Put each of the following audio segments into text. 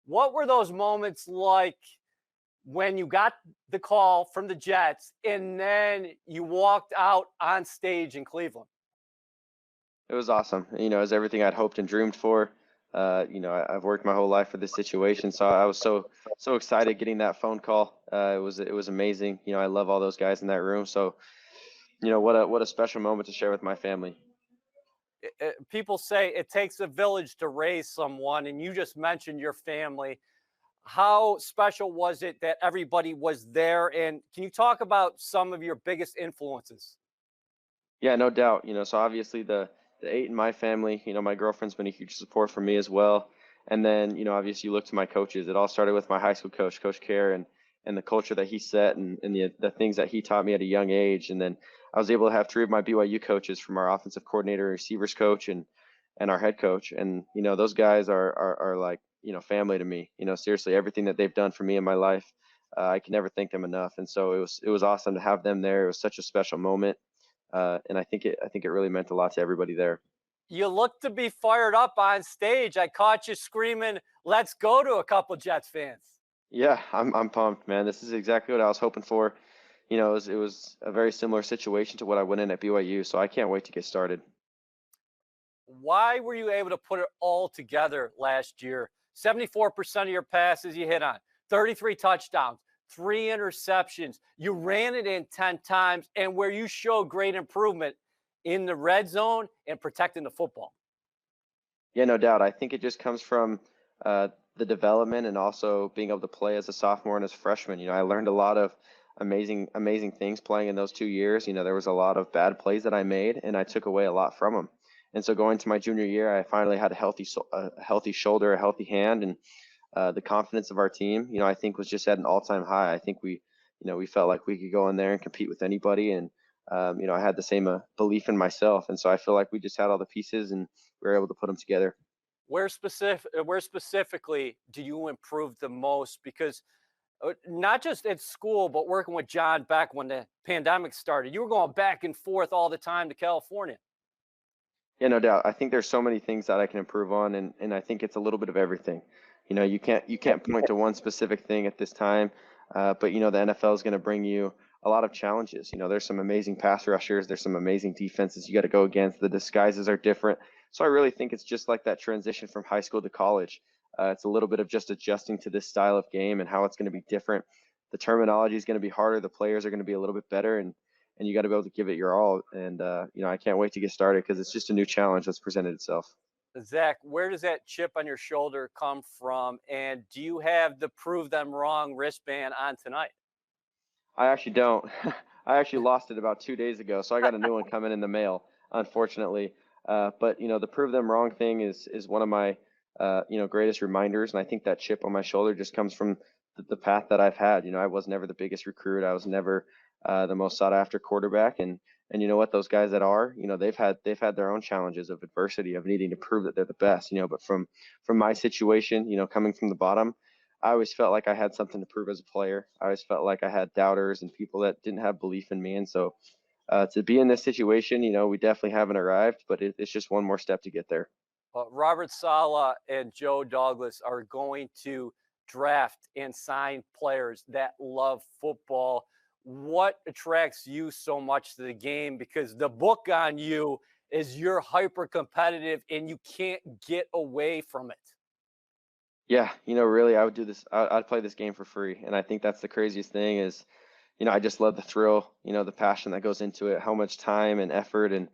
What were those moments like when you got the call from the Jets and then you walked out on stage in Cleveland? It was awesome. It was everything I'd hoped and dreamed for. I've worked my whole life for this situation, so I was so excited getting that phone call. It was amazing. I love all those guys in that room. So, what a special moment to share with my family. People say it takes a village to raise someone, and you just mentioned your family. How special was it that everybody was there? And can you talk about some of your biggest influences? Yeah, no doubt. So obviously the eight in my family. My girlfriend's been a huge support for me as well. And then, obviously you look to my coaches. It all started with my high school coach, Coach Care, and the culture that he set and the things that he taught me at a young age. And then I was able to have three of my BYU coaches, from our offensive coordinator, receivers coach, and our head coach. And those guys are like family to me. Seriously, everything that they've done for me in my life, I can never thank them enough. And so it was awesome to have them there. It was such a special moment, and I think it really meant a lot to everybody there. You look to be fired up on stage. I caught you screaming, "Let's go," to a couple Jets fans. Yeah, I'm pumped, man. This is exactly what I was hoping for. It was a very similar situation to what I went in at BYU, so I can't wait to get started. Why were you able to put it all together last year? 74% of your passes you hit on, 33 touchdowns, three interceptions. You ran it in 10 times, and where you showed great improvement in the red zone and protecting the football. Yeah, no doubt. I think it just comes from the development and also being able to play as a sophomore and as a freshman. I learned a lot of amazing things playing in those 2 years. There was a lot of bad plays that I made, and I took away a lot from them. And so going to my junior year, I finally had a healthy shoulder, a healthy hand, and the confidence of our team, I think was just at an all-time high. I think we felt like we could go in there and compete with anybody, and I had the same belief in myself, and so I feel like we just had all the pieces and we were able to put them together. Where specifically do you improve the most? Because not just at school, but working with John Beck when the pandemic started, you were going back and forth all the time to California. Yeah, no doubt. I think there's so many things that I can improve on, and I think it's a little bit of everything. You can't point to one specific thing at this time, but the NFL is going to bring you a lot of challenges. There's some amazing pass rushers, there's some amazing defenses you got to go against. The disguises are different, so I really think it's just like that transition from high school to college. It's a little bit of just adjusting to this style of game and how it's going to be different. The terminology is going to be harder. The players are going to be a little bit better, and you got to be able to give it your all. And I can't wait to get started because it's just a new challenge that's presented itself. Zach, where does that chip on your shoulder come from? And do you have the prove them wrong wristband on tonight? I actually don't. I actually lost it about 2 days ago, so I got a new one coming in the mail, unfortunately. But the prove them wrong thing is one of my greatest reminders, and I think that chip on my shoulder just comes from the path that I've had. I was never the biggest recruit. I was never the most sought after quarterback, and you know what? Those guys that are, they've had their own challenges of adversity of needing to prove that they're the best. But from my situation, coming from the bottom, I always felt like I had something to prove as a player. I always felt like I had doubters and people that didn't have belief in me. And so to be in this situation, we definitely haven't arrived, but it's just one more step to get there. Robert Sala and Joe Douglas are going to draft and sign players that love football. What attracts you so much to the game? Because the book on you is you're hyper competitive and you can't get away from it. Yeah, really, I would do this. I'd play this game for free. And I think that's the craziest thing is, I just love the thrill, the passion that goes into it, how much time and effort and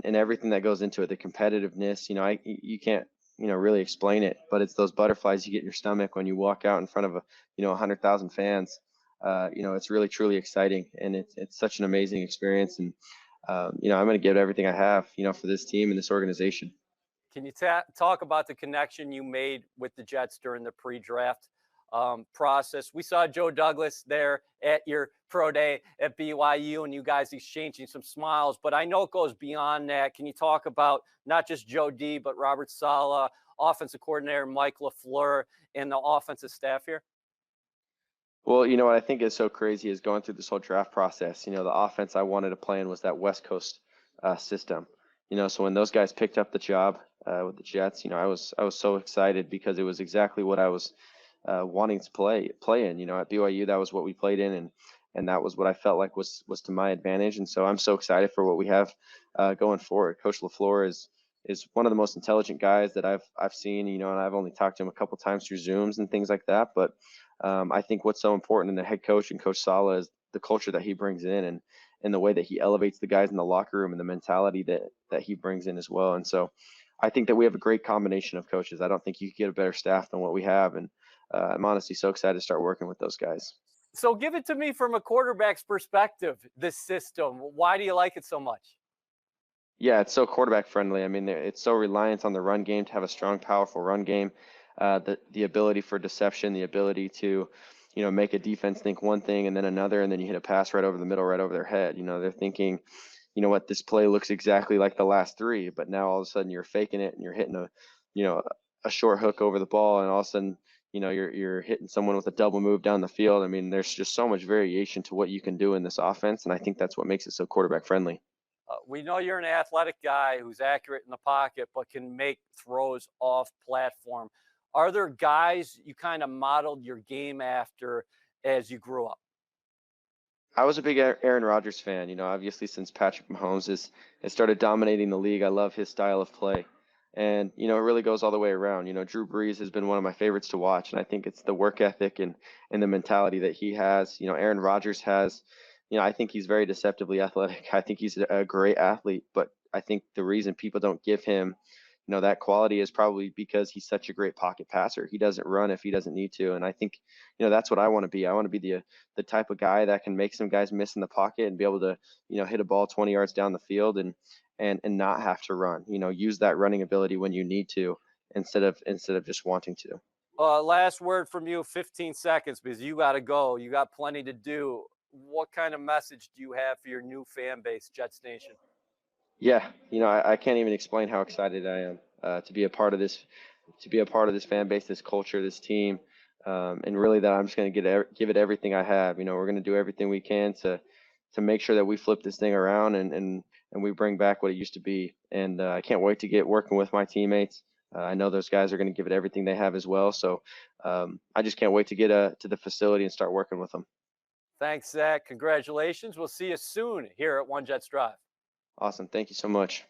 everything that goes into it, the competitiveness. You can't really explain it, but it's those butterflies you get in your stomach when you walk out in front of 100,000 fans. It's really truly exciting, and it's such an amazing experience. And I'm going to give everything I have, for this team and this organization. Can you talk about the connection you made with the Jets during the pre-draft process? We saw Joe Douglas there at your pro day at BYU, and you guys exchanging some smiles. But I know it goes beyond that. Can you talk about not just Joe D, but Robert Sala, offensive coordinator Mike LaFleur, and the offensive staff here? Well, what I think is so crazy is going through this whole draft process. The offense I wanted to play in was that West Coast system. So when those guys picked up the job with the Jets, I was so excited because it was exactly what I was wanting to play in. At BYU, that was what we played in, and that was what I felt like was to my advantage. And so I'm so excited for what we have going forward. Coach LaFleur is one of the most intelligent guys that I've seen. And I've only talked to him a couple times through Zooms and things like that. But I think what's so important in the head coach and Coach Sala is the culture that he brings in, and the way that he elevates the guys in the locker room, and the mentality that he brings in as well. And so I think that we have a great combination of coaches. I don't think you could get a better staff than what we have. And I'm honestly so excited to start working with those guys. So give it to me from a quarterback's perspective, this system. Why do you like it so much? Yeah, it's so quarterback friendly. I mean, it's so reliant on the run game to have a strong, powerful run game. The ability for deception, the ability to, make a defense think one thing and then another, and then you hit a pass right over the middle, right over their head. They're thinking, what, this play looks exactly like the last three, but now all of a sudden you're faking it and you're hitting you know, a short hook over the ball, and all of a sudden, you're hitting someone with a double move down the field. I mean, there's just so much variation to what you can do in this offense, and I think that's what makes it so quarterback friendly. We know you're an athletic guy who's accurate in the pocket, but can make throws off platform. Are there guys you kind of modeled your game after as you grew up? I was a big Aaron Rodgers fan, obviously since Patrick Mahomes has started dominating the league. I love his style of play. And, it really goes all the way around. Drew Brees has been one of my favorites to watch. And I think it's the work ethic and the mentality that he has. Aaron Rodgers has, I think he's very deceptively athletic. I think he's a great athlete, but I think the reason people don't give him, that quality is probably because he's such a great pocket passer. He doesn't run if he doesn't need to. And I think, that's what I want to be. I want to be the type of guy that can make some guys miss in the pocket and be able to, hit a ball 20 yards down the field and not have to run. Use that running ability when you need to, instead of just wanting to. Last word from you, 15 seconds, because you got to go. You got plenty to do. What kind of message do you have for your new fan base, Jets Nation? Yeah, I can't even explain how excited I am to be a part of this, fan base, this culture, this team, and really that I'm just going to give it everything I have. We're going to do everything we can to make sure that we flip this thing around, and we bring back what it used to be. And I can't wait to get working with my teammates. I know those guys are going to give it everything they have as well. So I just can't wait to get to the facility and start working with them. Thanks, Zach. Congratulations. We'll see you soon here at One Jets Drive. Awesome. Thank you so much.